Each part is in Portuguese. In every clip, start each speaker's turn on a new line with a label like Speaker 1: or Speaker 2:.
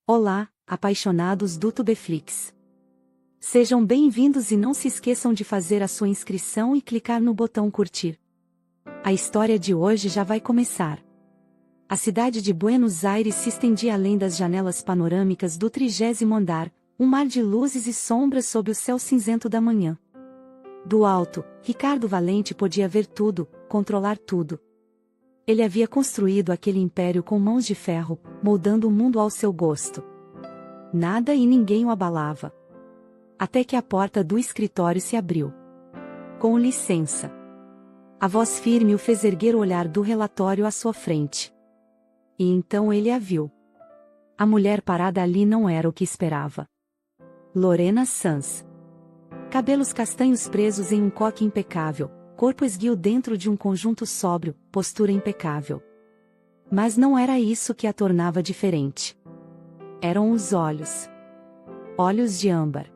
Speaker 1: Olá, apaixonados do Tubeflix. Sejam bem-vindos e não se esqueçam de fazer a sua inscrição e clicar no botão curtir. A história de hoje já vai começar. A cidade de Buenos Aires se estendia além das janelas panorâmicas do 30º andar, um mar de luzes e sombras sob o céu cinzento da manhã. Do alto, Ricardo Valente podia ver tudo, controlar tudo. Ele havia construído aquele império com mãos de ferro, moldando o mundo ao seu gosto. Nada e ninguém o abalava. Até que a porta do escritório se abriu. Com licença. A voz firme o fez erguer o olhar do relatório à sua frente. E então ele a viu. A mulher parada ali não era o que esperava. Lorena Sanz. Cabelos castanhos presos em um coque impecável, corpo esguio dentro de um conjunto sóbrio, postura impecável. Mas não era isso que a tornava diferente. Eram os olhos. Olhos de âmbar.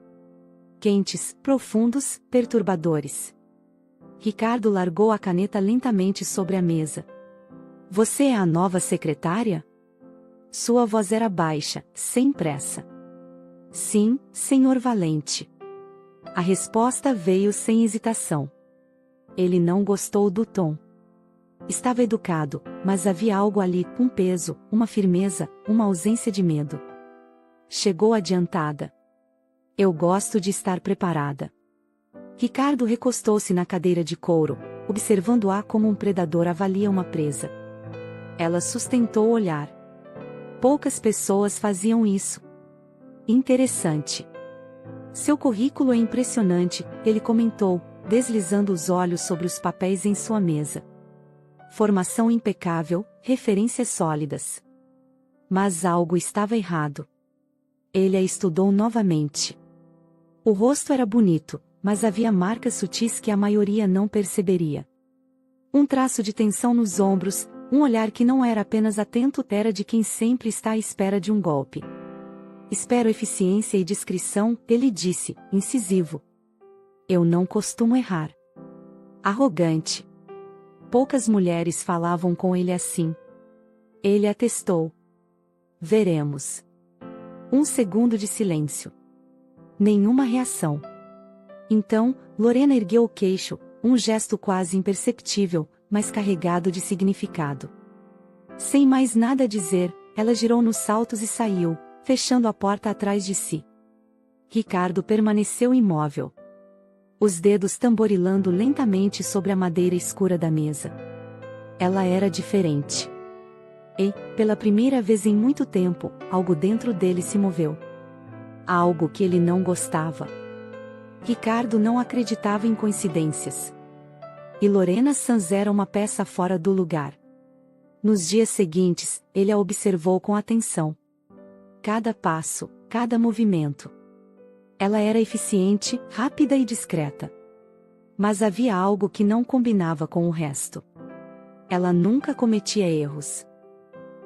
Speaker 1: Quentes, profundos, perturbadores. Ricardo largou a caneta lentamente sobre a mesa. Você é a nova secretária? Sua voz era baixa, sem pressa. Sim, senhor Valente. A resposta veio sem hesitação. Ele não gostou do tom. Estava educado, mas havia algo ali, um peso, uma firmeza, uma ausência de medo. Chegou adiantada. Eu gosto de estar preparada. Ricardo recostou-se na cadeira de couro, observando-a como um predador avalia uma presa. Ela sustentou o olhar. Poucas pessoas faziam isso. Interessante. Seu currículo é impressionante, ele comentou, deslizando os olhos sobre os papéis em sua mesa. Formação impecável, referências sólidas. Mas algo estava errado. Ele a estudou novamente. O rosto era bonito, mas havia marcas sutis que a maioria não perceberia. Um traço de tensão nos ombros, um olhar que não era apenas atento, era de quem sempre está à espera de um golpe. Espero eficiência e discrição, ele disse, incisivo. Eu não costumo errar. Arrogante. Poucas mulheres falavam com ele assim. Ele atestou. Veremos. Um segundo de silêncio. Nenhuma reação. Então, Lorena ergueu o queixo, um gesto quase imperceptível, mas carregado de significado. Sem mais nada a dizer, ela girou nos saltos e saiu, fechando a porta atrás de si. Ricardo permaneceu imóvel. Os dedos tamborilando lentamente sobre a madeira escura da mesa. Ela era diferente. E, pela primeira vez em muito tempo, algo dentro dele se moveu. Algo que ele não gostava. Ricardo não acreditava em coincidências. E Lorena Sanz era uma peça fora do lugar. Nos dias seguintes, ele a observou com atenção. Cada passo, cada movimento. Ela era eficiente, rápida e discreta. Mas havia algo que não combinava com o resto. Ela nunca cometia erros.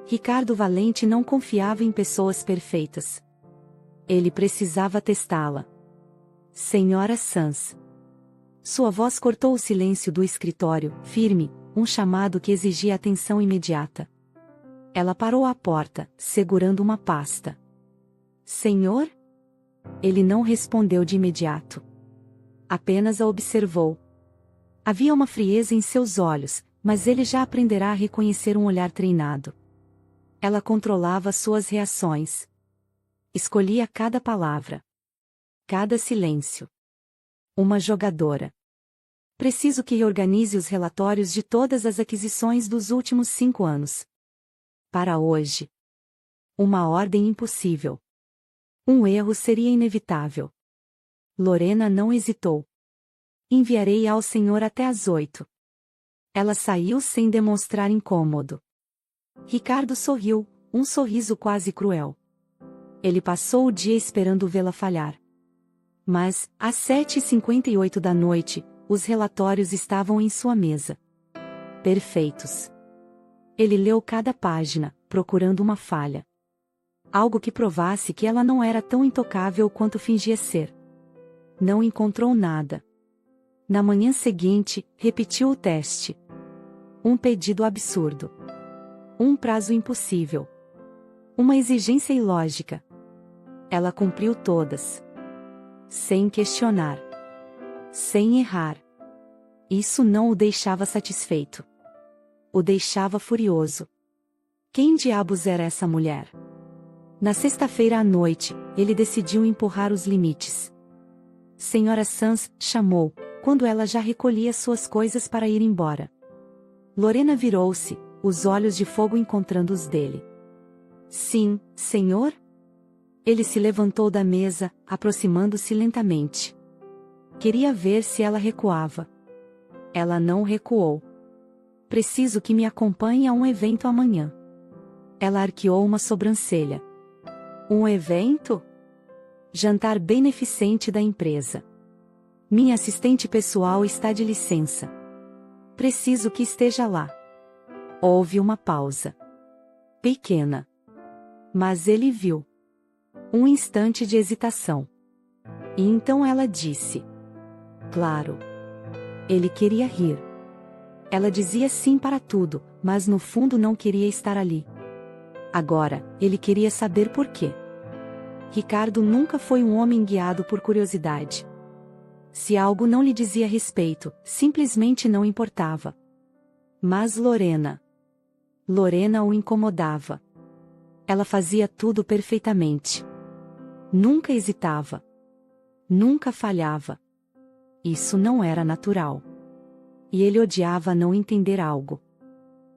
Speaker 1: Ricardo Valente não confiava em pessoas perfeitas. Ele precisava testá-la. Senhora Sanz. Sua voz cortou o silêncio do escritório, firme, um chamado que exigia atenção imediata. Ela parou à porta, segurando uma pasta. Senhor? Ele não respondeu de imediato. Apenas a observou. Havia uma frieza em seus olhos, mas ele já aprenderá a reconhecer um olhar treinado. Ela controlava suas reações. Escolhia cada palavra. Cada silêncio. Uma jogadora. Preciso que reorganize os relatórios de todas as aquisições dos últimos 5 anos. Para hoje. Uma ordem impossível. Um erro seria inevitável. Lorena não hesitou. Enviarei ao senhor até às 8. Ela saiu sem demonstrar incômodo. Ricardo sorriu, um sorriso quase cruel. Ele passou o dia esperando vê-la falhar. Mas, às 7h58 da noite, os relatórios estavam em sua mesa. Perfeitos. Ele leu cada página, procurando uma falha. Algo que provasse que ela não era tão intocável quanto fingia ser. Não encontrou nada. Na manhã seguinte, repetiu o teste. Um pedido absurdo. Um prazo impossível. Uma exigência ilógica. Ela cumpriu todas. Sem questionar. Sem errar. Isso não o deixava satisfeito. O deixava furioso. Quem diabos era essa mulher? Na sexta-feira à noite, ele decidiu empurrar os limites. Senhora Sanz, chamou, quando ela já recolhia suas coisas para ir embora. Lorena virou-se, os olhos de fogo encontrando os dele. Sim, senhor? Ele se levantou da mesa, aproximando-se lentamente. Queria ver se ela recuava. Ela não recuou. Preciso que me acompanhe a um evento amanhã. Ela arqueou uma sobrancelha. Um evento? Jantar beneficente da empresa. Minha assistente pessoal está de licença. Preciso que esteja lá. Houve uma pausa. Pequena. Mas ele viu. Um instante de hesitação. E então ela disse. Claro. Ele queria rir. Ela dizia sim para tudo, mas no fundo não queria estar ali. Agora, ele queria saber por quê. Ricardo nunca foi um homem guiado por curiosidade. Se algo não lhe dizia respeito, simplesmente não importava. Mas Lorena o incomodava. Ela fazia tudo perfeitamente. Nunca hesitava. Nunca falhava. Isso não era natural. E ele odiava não entender algo.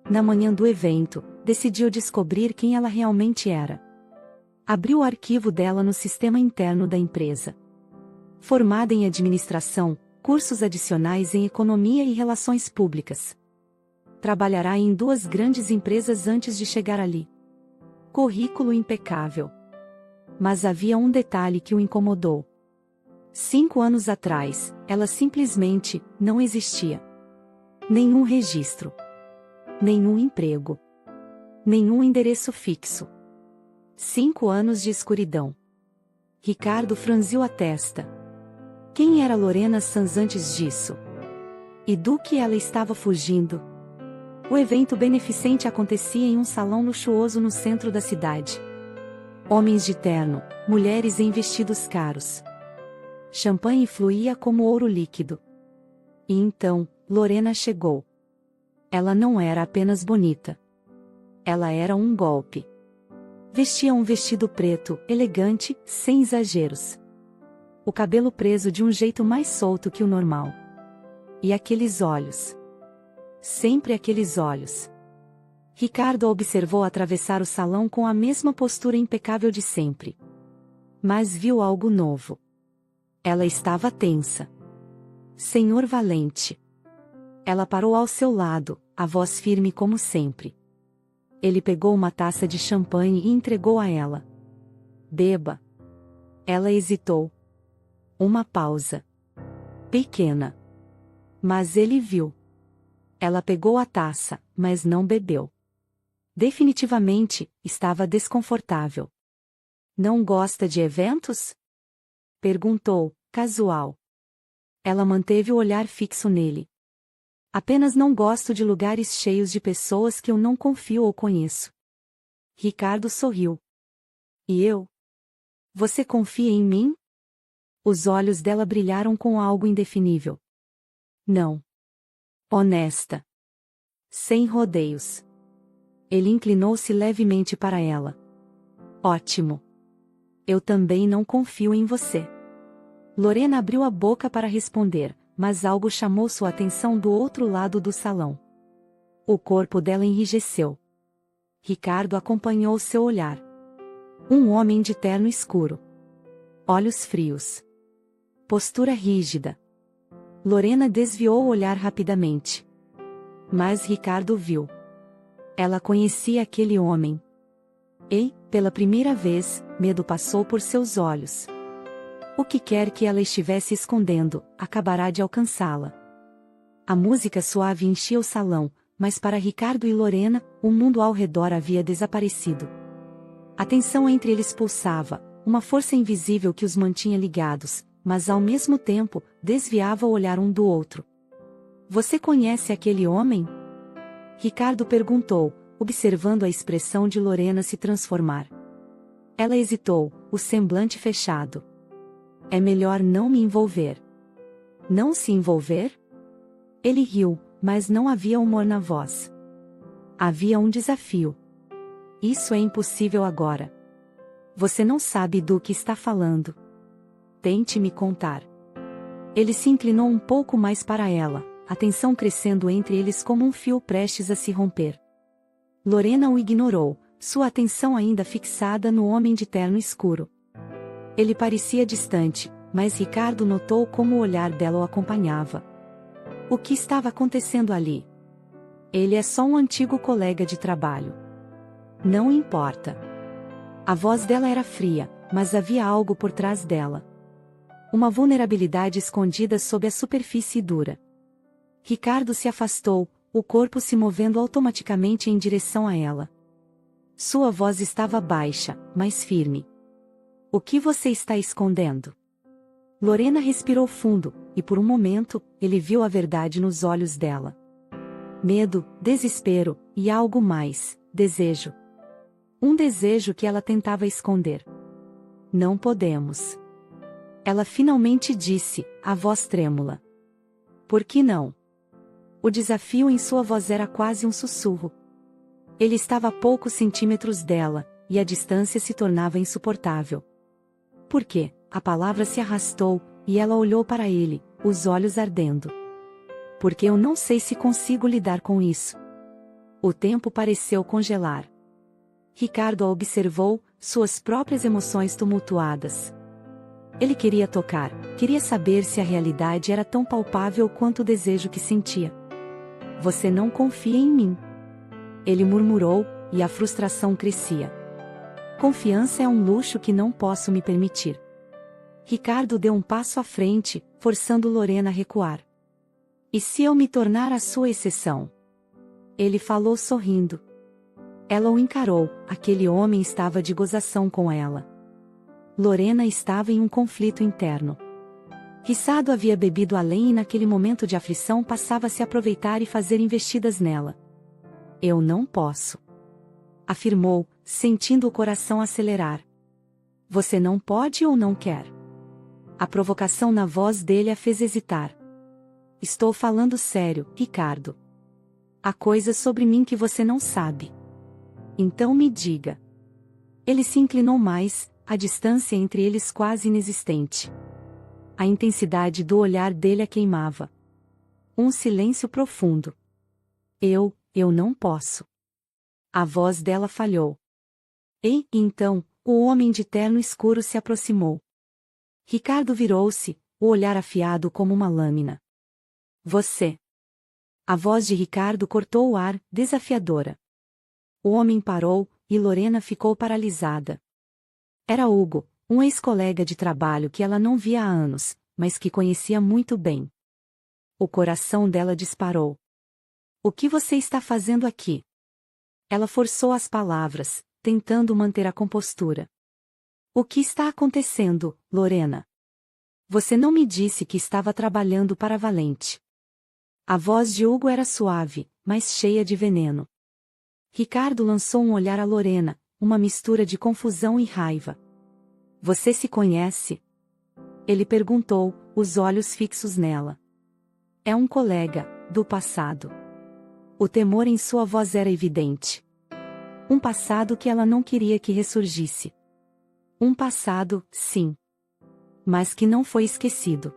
Speaker 1: Na manhã do evento, decidiu descobrir quem ela realmente era. Abriu o arquivo dela no sistema interno da empresa. Formada em administração, cursos adicionais em economia e relações públicas. Trabalhará em 2 grandes empresas antes de chegar ali. Currículo impecável. Mas havia um detalhe que o incomodou. 5 anos atrás, ela simplesmente não existia. Nenhum registro. Nenhum emprego. Nenhum endereço fixo. 5 anos de escuridão. Ricardo franziu a testa. Quem era Lorena Sanz antes disso? E do que ela estava fugindo? O evento beneficente acontecia em um salão luxuoso no centro da cidade. Homens de terno, mulheres em vestidos caros. Champanhe fluía como ouro líquido. E então, Lorena chegou. Ela não era apenas bonita. Ela era um golpe. Vestia um vestido preto, elegante, sem exageros. O cabelo preso de um jeito mais solto que o normal. E aqueles olhos. Sempre aqueles olhos. Ricardo a observou atravessar o salão com a mesma postura impecável de sempre. Mas viu algo novo. Ela estava tensa. Senhor Valente. Ela parou ao seu lado, a voz firme como sempre. Ele pegou uma taça de champanhe e entregou a ela. Beba. Ela hesitou. Uma pausa. Pequena. Mas ele viu. Ela pegou a taça, mas não bebeu. Definitivamente, estava desconfortável. Não gosta de eventos? Perguntou, casual. Ela manteve o olhar fixo nele. Apenas não gosto de lugares cheios de pessoas que eu não confio ou conheço. Ricardo sorriu. E eu? Você confia em mim? Os olhos dela brilharam com algo indefinível. Não. Honesta. Sem rodeios. Ele inclinou-se levemente para ela. Ótimo. Eu também não confio em você. Lorena abriu a boca para responder, mas algo chamou sua atenção do outro lado do salão. O corpo dela enrijeceu. Ricardo acompanhou seu olhar. Um homem de terno escuro. Olhos frios. Postura rígida. Lorena desviou o olhar rapidamente. Mas Ricardo viu. Ela conhecia aquele homem. E, pela primeira vez, medo passou por seus olhos. O que quer que ela estivesse escondendo, acabará de alcançá-la. A música suave enchia o salão, mas para Ricardo e Lorena, o mundo ao redor havia desaparecido. A tensão entre eles pulsava, uma força invisível que os mantinha ligados, mas ao mesmo tempo, desviava o olhar um do outro. Você conhece aquele homem? Ricardo perguntou, observando a expressão de Lorena se transformar. Ela hesitou, o semblante fechado. É melhor não me envolver. Não se envolver? Ele riu, mas não havia humor na voz. Havia um desafio. Isso é impossível agora. Você não sabe do que está falando. Tente me contar. Ele se inclinou um pouco mais para ela, a tensão crescendo entre eles como um fio prestes a se romper. Lorena o ignorou, sua atenção ainda fixada no homem de terno escuro. Ele parecia distante, mas Ricardo notou como o olhar dela o acompanhava. O que estava acontecendo ali? Ele é só um antigo colega de trabalho. Não importa. A voz dela era fria, mas havia algo por trás dela. Uma vulnerabilidade escondida sob a superfície dura. Ricardo se afastou, o corpo se movendo automaticamente em direção a ela. Sua voz estava baixa, mas firme. O que você está escondendo? Lorena respirou fundo, e por um momento, ele viu a verdade nos olhos dela. Medo, desespero, e algo mais, desejo. Um desejo que ela tentava esconder. Não podemos. Ela finalmente disse, a voz trêmula. Por que não? O desafio em sua voz era quase um sussurro. Ele estava a poucos centímetros dela, e a distância se tornava insuportável. Por quê? A palavra se arrastou, e ela olhou para ele, os olhos ardendo. Porque eu não sei se consigo lidar com isso. O tempo pareceu congelar. Ricardo a observou, suas próprias emoções tumultuadas. Ele queria tocar, queria saber se a realidade era tão palpável quanto o desejo que sentia. Você não confia em mim. Ele murmurou, e a frustração crescia. Confiança é um luxo que não posso me permitir. Ricardo deu um passo à frente, forçando Lorena a recuar. E se eu me tornar a sua exceção? Ele falou sorrindo. Ela o encarou, aquele homem estava de gozação com ela. Lorena estava em um conflito interno. Ricardo havia bebido além e naquele momento de aflição passava a se aproveitar e fazer investidas nela. Eu não posso. Afirmou, sentindo o coração acelerar. Você não pode ou não quer? A provocação na voz dele a fez hesitar. Estou falando sério, Ricardo. Há coisas sobre mim que você não sabe. Então me diga. Ele se inclinou mais, a distância entre eles quase inexistente. A intensidade do olhar dele a queimava. Um silêncio profundo. Eu não posso. A voz dela falhou. E, então, o homem de terno escuro se aproximou. Ricardo virou-se, o olhar afiado como uma lâmina. Você. A voz de Ricardo cortou o ar, desafiadora. O homem parou, e Lorena ficou paralisada. Era Hugo, um ex-colega de trabalho que ela não via há anos, mas que conhecia muito bem. O coração dela disparou. O que você está fazendo aqui? Ela forçou as palavras, tentando manter a compostura. O que está acontecendo, Lorena? Você não me disse que estava trabalhando para Valente. A voz de Hugo era suave, mas cheia de veneno. Ricardo lançou um olhar a Lorena, uma mistura de confusão e raiva. Você se conhece? Ele perguntou, os olhos fixos nela. É um colega, do passado. O temor em sua voz era evidente. Um passado que ela não queria que ressurgisse. Um passado, sim. Mas que não foi esquecido.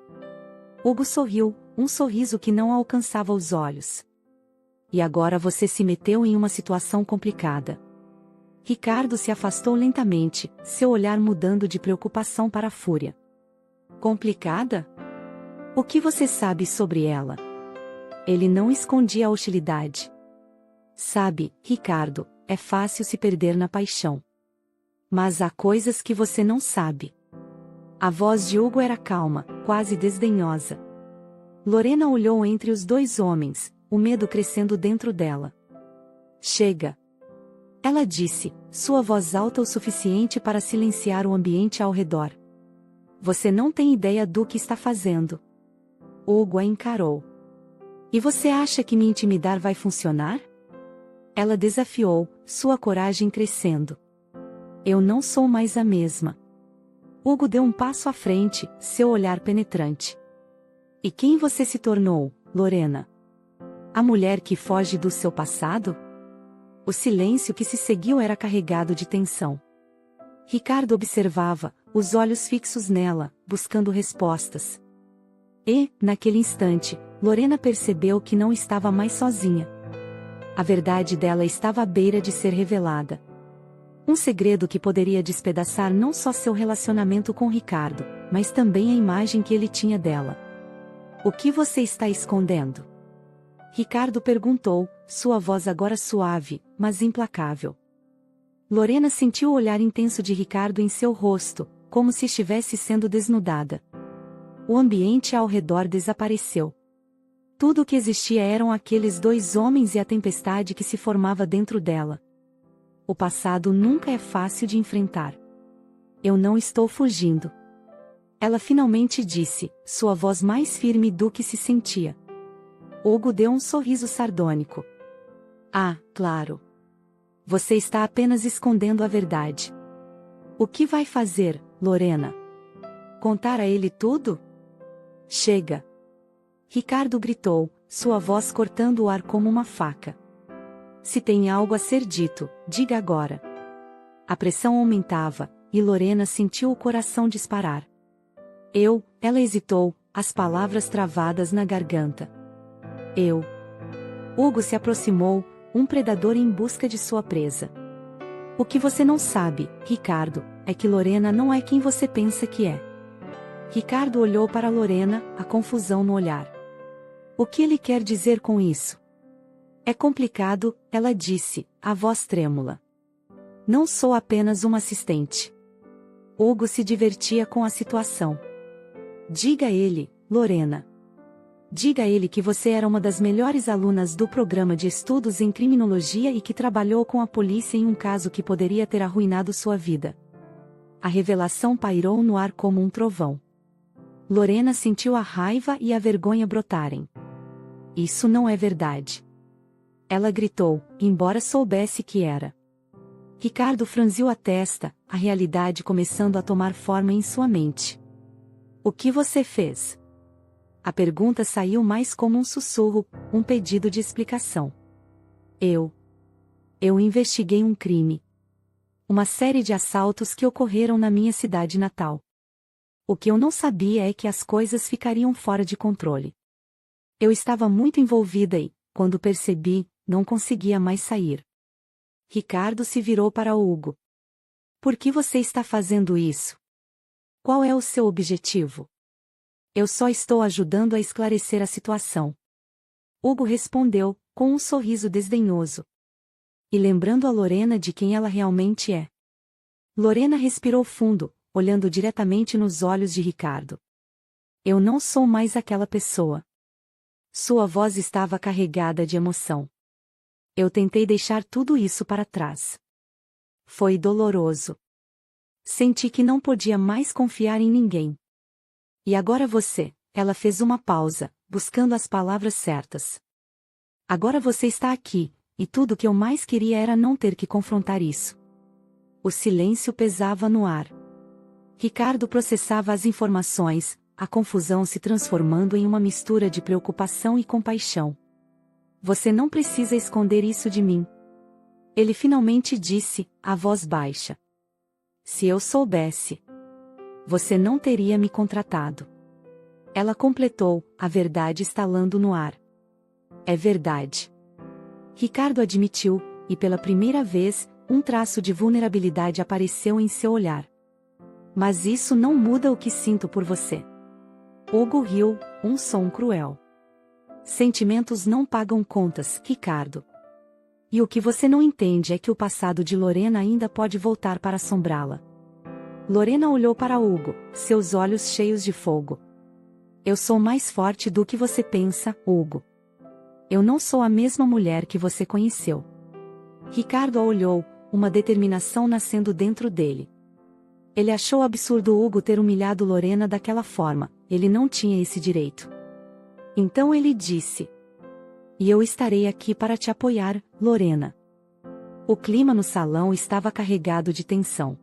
Speaker 1: Hugo sorriu, um sorriso que não alcançava os olhos. E agora você se meteu em uma situação complicada. Ricardo se afastou lentamente, seu olhar mudando de preocupação para fúria. Complicada? O que você sabe sobre ela? Ele não escondia a hostilidade. Sabe, Ricardo, é fácil se perder na paixão. Mas há coisas que você não sabe. A voz de Hugo era calma, quase desdenhosa. Lorena olhou entre os dois homens, o medo crescendo dentro dela. Chega! Ela disse, sua voz alta o suficiente para silenciar o ambiente ao redor. Você não tem ideia do que está fazendo. Hugo a encarou. E você acha que me intimidar vai funcionar? Ela desafiou, sua coragem crescendo. Eu não sou mais a mesma. Hugo deu um passo à frente, seu olhar penetrante. E quem você se tornou, Lorena? A mulher que foge do seu passado? O silêncio que se seguiu era carregado de tensão. Ricardo observava, os olhos fixos nela, buscando respostas. E, naquele instante, Lorena percebeu que não estava mais sozinha. A verdade dela estava à beira de ser revelada. Um segredo que poderia despedaçar não só seu relacionamento com Ricardo, mas também a imagem que ele tinha dela. O que você está escondendo? Ricardo perguntou, sua voz agora suave, mas implacável. Lorena sentiu o olhar intenso de Ricardo em seu rosto, como se estivesse sendo desnudada. O ambiente ao redor desapareceu. Tudo o que existia eram aqueles dois homens e a tempestade que se formava dentro dela. O passado nunca é fácil de enfrentar. Eu não estou fugindo. Ela finalmente disse, sua voz mais firme do que se sentia. Hugo deu um sorriso sardônico. Ah, claro. Você está apenas escondendo a verdade. O que vai fazer, Lorena? Contar a ele tudo? Chega! Ricardo gritou, sua voz cortando o ar como uma faca. Se tem algo a ser dito, diga agora. A pressão aumentava, e Lorena sentiu o coração disparar. Ela hesitou, as palavras travadas na garganta. Hugo se aproximou, um predador em busca de sua presa. O que você não sabe, Ricardo, é que Lorena não é quem você pensa que é. Ricardo olhou para Lorena, a confusão no olhar. O que ele quer dizer com isso? É complicado, ela disse, a voz trêmula. Não sou apenas uma assistente. Hugo se divertia com a situação. Diga a ele, Lorena. Diga a ele que você era uma das melhores alunas do programa de estudos em criminologia e que trabalhou com a polícia em um caso que poderia ter arruinado sua vida. A revelação pairou no ar como um trovão. Lorena sentiu a raiva e a vergonha brotarem. Isso não é verdade. Ela gritou, embora soubesse que era. Ricardo franziu a testa, a realidade começando a tomar forma em sua mente. O que você fez? A pergunta saiu mais como um sussurro, um pedido de explicação. Eu investiguei um crime. Uma série de assaltos que ocorreram na minha cidade natal. O que eu não sabia é que as coisas ficariam fora de controle. Eu estava muito envolvida e, quando percebi, não conseguia mais sair. Ricardo se virou para Hugo. Por que você está fazendo isso? Qual é o seu objetivo? Eu só estou ajudando a esclarecer a situação. Hugo respondeu, com um sorriso desdenhoso. E lembrando a Lorena de quem ela realmente é. Lorena respirou fundo, olhando diretamente nos olhos de Ricardo. Eu não sou mais aquela pessoa. Sua voz estava carregada de emoção. Eu tentei deixar tudo isso para trás. Foi doloroso. Senti que não podia mais confiar em ninguém. E agora você, ela fez uma pausa, buscando as palavras certas. Agora você está aqui, e tudo o que eu mais queria era não ter que confrontar isso. O silêncio pesava no ar. Ricardo processava as informações, a confusão se transformando em uma mistura de preocupação e compaixão. Você não precisa esconder isso de mim. Ele finalmente disse, a voz baixa. Se eu soubesse, você não teria me contratado. Ela completou, a verdade estalando no ar. É verdade. Ricardo admitiu, e pela primeira vez, um traço de vulnerabilidade apareceu em seu olhar. Mas isso não muda o que sinto por você. Hugo riu, um som cruel. Sentimentos não pagam contas, Ricardo. E o que você não entende é que o passado de Lorena ainda pode voltar para assombrá-la. Lorena olhou para Hugo, seus olhos cheios de fogo. Eu sou mais forte do que você pensa, Hugo. Eu não sou a mesma mulher que você conheceu. Ricardo a olhou, uma determinação nascendo dentro dele. Ele achou absurdo Hugo ter humilhado Lorena daquela forma, ele não tinha esse direito. Então ele disse: E eu estarei aqui para te apoiar, Lorena. O clima no salão estava carregado de tensão.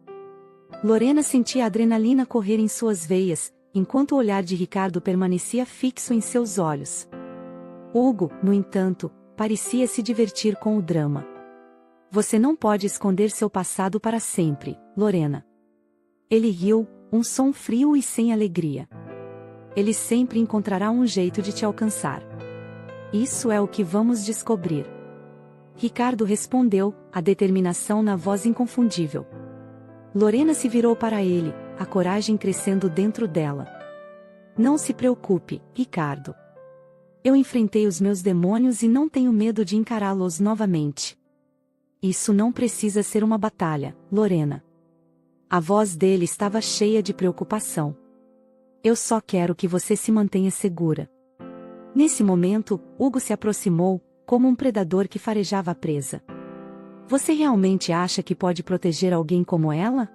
Speaker 1: Lorena sentia a adrenalina correr em suas veias, enquanto o olhar de Ricardo permanecia fixo em seus olhos. Hugo, no entanto, parecia se divertir com o drama. Você não pode esconder seu passado para sempre, Lorena. Ele riu, um som frio e sem alegria. Ele sempre encontrará um jeito de te alcançar. Isso é o que vamos descobrir. Ricardo respondeu, a determinação na voz inconfundível. Lorena se virou para ele, a coragem crescendo dentro dela. Não se preocupe, Ricardo. Eu enfrentei os meus demônios e não tenho medo de encará-los novamente. Isso não precisa ser uma batalha, Lorena. A voz dele estava cheia de preocupação. Eu só quero que você se mantenha segura. Nesse momento, Hugo se aproximou, como um predador que farejava a presa. Você realmente acha que pode proteger alguém como ela?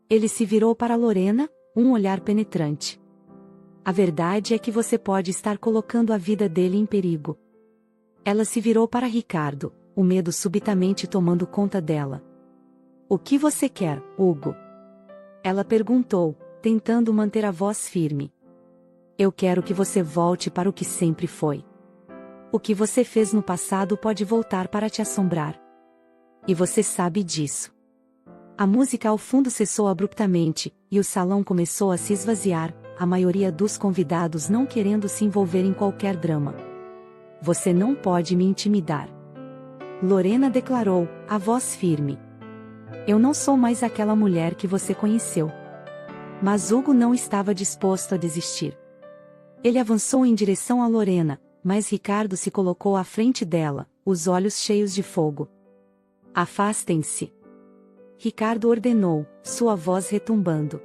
Speaker 1: Ele se virou para Lorena, um olhar penetrante. A verdade é que você pode estar colocando a vida dele em perigo. Ela se virou para Ricardo, o medo subitamente tomando conta dela. O que você quer, Hugo? Ela perguntou, tentando manter a voz firme. Eu quero que você volte para o que sempre foi. O que você fez no passado pode voltar para te assombrar. E você sabe disso. A música ao fundo cessou abruptamente, e o salão começou a se esvaziar, a maioria dos convidados não querendo se envolver em qualquer drama. Você não pode me intimidar. Lorena declarou, a voz firme. Eu não sou mais aquela mulher que você conheceu. Mas Hugo não estava disposto a desistir. Ele avançou em direção a Lorena, mas Ricardo se colocou à frente dela, os olhos cheios de fogo. Afastem-se. Ricardo ordenou, sua voz retumbando.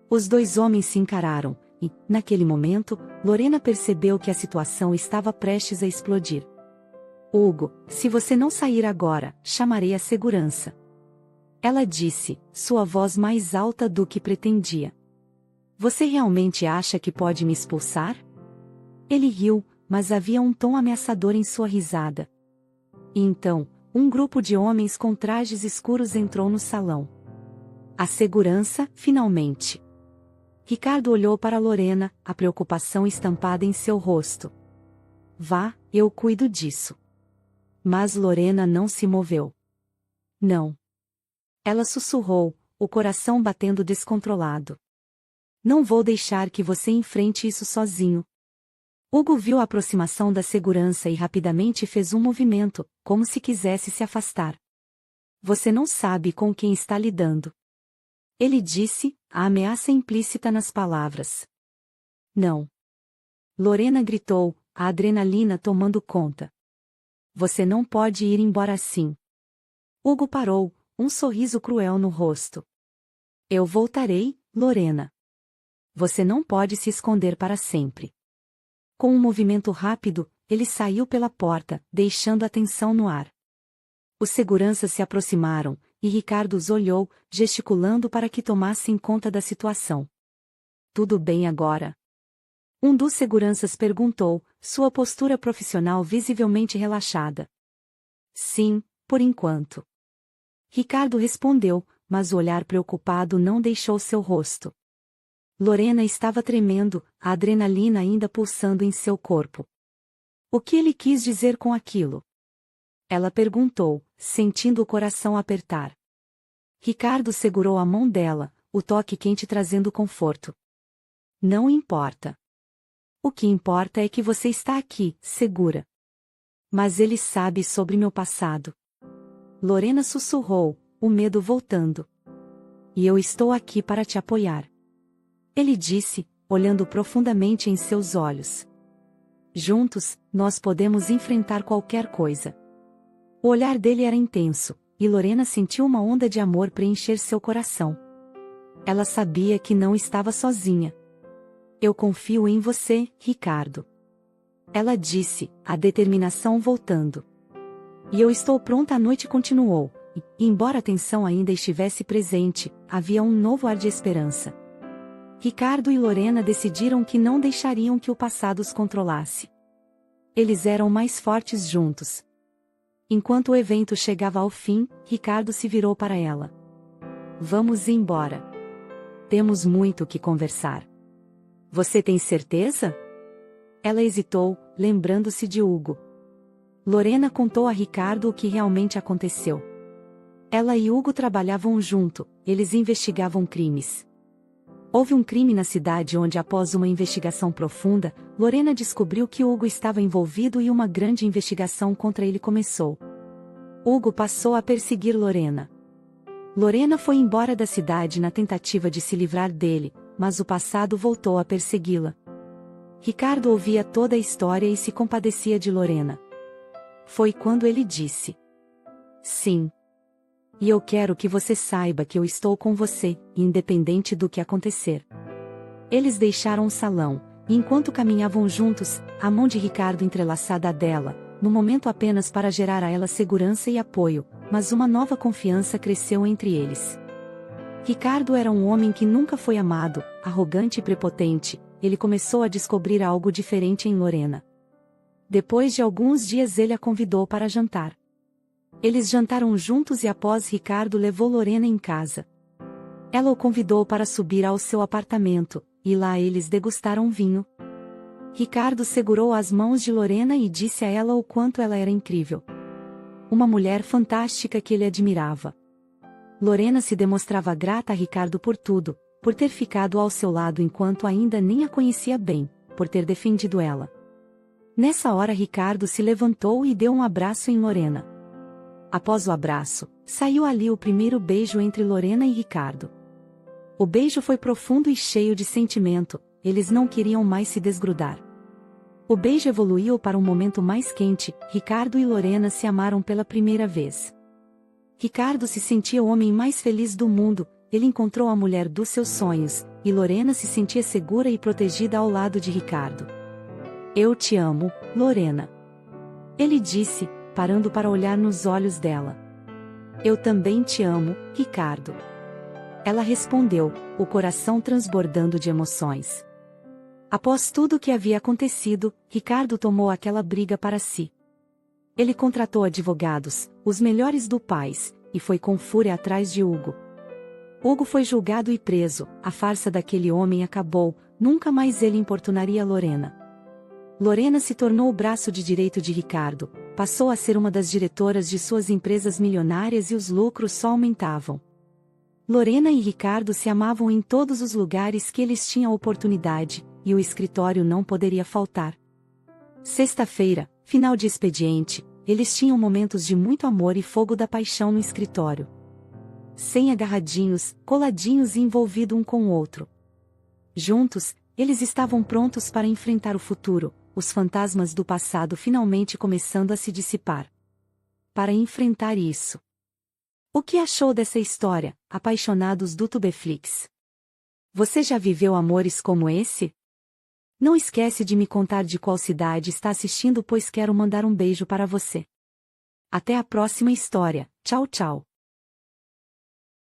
Speaker 1: Os dois homens se encararam, e, naquele momento, Lorena percebeu que a situação estava prestes a explodir. Hugo, se você não sair agora, chamarei a segurança. Ela disse, sua voz mais alta do que pretendia. Você realmente acha que pode me expulsar? Ele riu, mas havia um tom ameaçador em sua risada. E então, um grupo de homens com trajes escuros entrou no salão. A segurança, finalmente. Ricardo olhou para Lorena, a preocupação estampada em seu rosto. Vá, eu cuido disso. Mas Lorena não se moveu. Não. Ela sussurrou, o coração batendo descontrolado. Não vou deixar que você enfrente isso sozinho. Hugo viu a aproximação da segurança e rapidamente fez um movimento, como se quisesse se afastar. Você não sabe com quem está lidando. Ele disse, a ameaça implícita nas palavras. Não. Lorena gritou, a adrenalina tomando conta. Você não pode ir embora assim. Hugo parou, um sorriso cruel no rosto. Eu voltarei, Lorena. Você não pode se esconder para sempre. Com um movimento rápido, ele saiu pela porta, deixando a tensão no ar. Os seguranças se aproximaram, e Ricardo os olhou, gesticulando para que tomassem conta da situação. Tudo bem agora? Um dos seguranças perguntou, sua postura profissional visivelmente relaxada. Sim, por enquanto. Ricardo respondeu, mas o olhar preocupado não deixou seu rosto. Lorena estava tremendo, a adrenalina ainda pulsando em seu corpo. O que ele quis dizer com aquilo? Ela perguntou, sentindo o coração apertar. Ricardo segurou a mão dela, o toque quente trazendo conforto. Não importa. O que importa é que você está aqui, segura. Mas ele sabe sobre meu passado. Lorena sussurrou, o medo voltando. E eu estou aqui para te apoiar. Ele disse, olhando profundamente em seus olhos. Juntos, nós podemos enfrentar qualquer coisa. O olhar dele era intenso, e Lorena sentiu uma onda de amor preencher seu coração. Ela sabia que não estava sozinha. Eu confio em você, Ricardo. Ela disse, a determinação voltando. E eu estou pronta. A noite continuou, e, embora a tensão ainda estivesse presente, havia um novo ar de esperança. Ricardo e Lorena decidiram que não deixariam que o passado os controlasse. Eles eram mais fortes juntos. Enquanto o evento chegava ao fim, Ricardo se virou para ela. Vamos embora. Temos muito o que conversar. Você tem certeza? Ela hesitou, lembrando-se de Hugo. Lorena contou a Ricardo o que realmente aconteceu. Ela e Hugo trabalhavam junto, eles investigavam crimes. Houve um crime na cidade onde, após uma investigação profunda, Lorena descobriu que Hugo estava envolvido e uma grande investigação contra ele começou. Hugo passou a perseguir Lorena. Lorena foi embora da cidade na tentativa de se livrar dele, mas o passado voltou a persegui-la. Ricardo ouvia toda a história e se compadecia de Lorena. Foi quando ele disse: Sim. E eu quero que você saiba que eu estou com você, independente do que acontecer. Eles deixaram o salão, e enquanto caminhavam juntos, a mão de Ricardo entrelaçada à dela, no momento apenas para gerar a ela segurança e apoio, mas uma nova confiança cresceu entre eles. Ricardo era um homem que nunca foi amado, arrogante e prepotente, ele começou a descobrir algo diferente em Lorena. Depois de alguns dias ele a convidou para jantar. Eles jantaram juntos e após Ricardo levou Lorena em casa. Ela o convidou para subir ao seu apartamento, e lá eles degustaram vinho. Ricardo segurou as mãos de Lorena e disse a ela o quanto ela era incrível. Uma mulher fantástica que ele admirava. Lorena se demonstrava grata a Ricardo por tudo, por ter ficado ao seu lado enquanto ainda nem a conhecia bem, por ter defendido ela. Nessa hora Ricardo se levantou e deu um abraço em Lorena. Após o abraço, saiu ali o primeiro beijo entre Lorena e Ricardo. O beijo foi profundo e cheio de sentimento, eles não queriam mais se desgrudar. O beijo evoluiu para um momento mais quente, Ricardo e Lorena se amaram pela primeira vez. Ricardo se sentia o homem mais feliz do mundo, ele encontrou a mulher dos seus sonhos, e Lorena se sentia segura e protegida ao lado de Ricardo. Eu te amo, Lorena. Ele disse, parando para olhar nos olhos dela. Eu também te amo, Ricardo. Ela respondeu, o coração transbordando de emoções. Após tudo o que havia acontecido, Ricardo tomou aquela briga para si. Ele contratou advogados, os melhores do país, e foi com fúria atrás de Hugo. Hugo foi julgado e preso, a farsa daquele homem acabou, nunca mais ele importunaria Lorena. Lorena se tornou o braço de direito de Ricardo, passou a ser uma das diretoras de suas empresas milionárias e os lucros só aumentavam. Lorena e Ricardo se amavam em todos os lugares que eles tinham oportunidade, e o escritório não poderia faltar. Sexta-feira, final de expediente, eles tinham momentos de muito amor e fogo da paixão no escritório. Sem agarradinhos, coladinhos e envolvidos um com o outro. Juntos, eles estavam prontos para enfrentar o futuro, os fantasmas do passado finalmente começando a se dissipar. Para enfrentar isso. O que achou dessa história, apaixonados do Tubeflix? Você já viveu amores como esse? Não esquece de me contar de qual cidade está assistindo, pois quero mandar um beijo para você. Até a próxima história, tchau tchau.